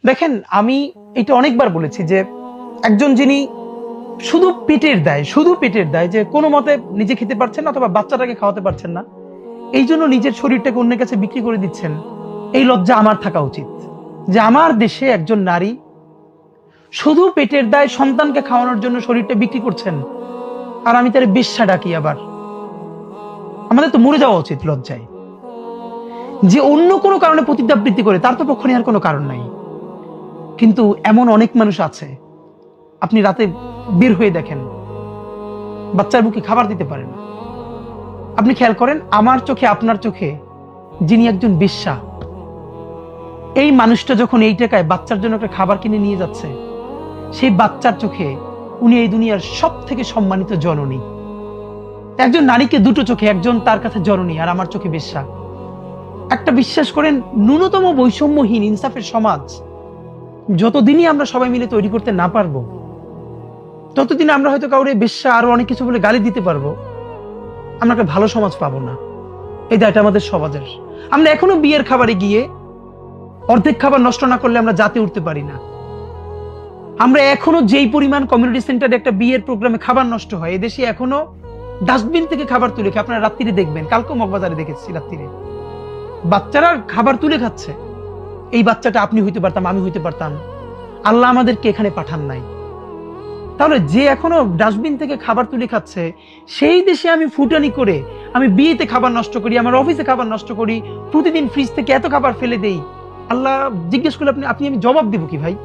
দেখেন, আমি এটা অনেকবার বলেছি যে একজন যিনি শুধু পেটের দায় যে কোনো মতে নিজে খেতে পারছেন না অথবা বাচ্চাটাকে খাওয়াতে পারছেন না, এই জন্য নিজের শরীরটাকে অন্যের কাছে বিক্রি করে দিচ্ছেন, এই লজ্জা আমার থাকা উচিত যে আমার দেশে একজন নারী শুধু পেটের দায় সন্তানকে খাওয়ানোর জন্য শরীরটা বিক্রি করছেন, আর আমি তার বেশ্যা ডাকি। আবার আমাদের তো মরে যাওয়া উচিত লজ্জায়। যে অন্য কোনো কারণে পতিতাবৃত্তি করে তার তো পক্ষ নেওয়ার কোনো কারণ নাই, কিন্তু এমন অনেক মানুষ আছে, আপনি রাতে বের হয়ে দেখেন বাচ্চার মুখে খাবার দিতে পারেন না। আপনি খেয়াল করেন, আমার চোখে আপনার চোখে যিনি একজন বেশ্যা, এই মানুষটা যখন এই টাকায় বাচ্চার জন্য একটা খাবার কিনে নিয়ে যাচ্ছে, সেই বাচ্চার চোখে উনি এই দুনিয়ার সব থেকে সম্মানিত জননী। একজন নারীকে দুটো চোখে, একজন তার কাছে জননী আর আমার চোখে বেশ্যা। একটা বিশ্বাস করেন, ন্যূনতম বৈষম্যহীন ইনসাফের সমাজ যতদিনই আমরা সবাই মিলে তৈরি করতে না পারবো, ততদিন আমরা হয়তো কাউরে বেশ্যা আরো অনেক কিছু বলে গালি দিতে পারবো, আমরা একটা ভালো সমাজ পাবো না। এই দায়টা আমাদের সমাজের। আমরা এখনো বিয়ের খাবারে গিয়ে অর্ধেক খাবার নষ্ট না করলে আমরা জাতে উঠতে পারি না। আমরা এখনো যেই পরিমাণ কমিউনিটি সেন্টারে একটা বিয়ের প্রোগ্রামে খাবার নষ্ট হয়, এদেশে এখনো ডাস্টবিন থেকে খাবার তুলে খেয়ে, আপনারা রাত্রিরে দেখবেন, কালকে মগবাজারে দেখেছি রাত্রিরে বাচ্চারা খাবার তুলে খাচ্ছে। এই বাচ্চাটা আপনি হইতে পারতাম, আমি হইতে পারতাম, আল্লাহ আমাদেরকে এখানে পাঠান নাই। তাহলে যে এখনো ডাস্টবিন থেকে খাবার তুলে খাচ্ছে, সেই দেশে আমি ফুটানি করে, আমি বিয়েতে খাবার নষ্ট করি, আমার অফিসে খাবার নষ্ট করি, প্রতিদিন ফ্রিজ থেকে এত খাবার ফেলে দেই, আল্লাহ জিজ্ঞেস করলে আপনি আমি জবাব দেবো কি ভাই?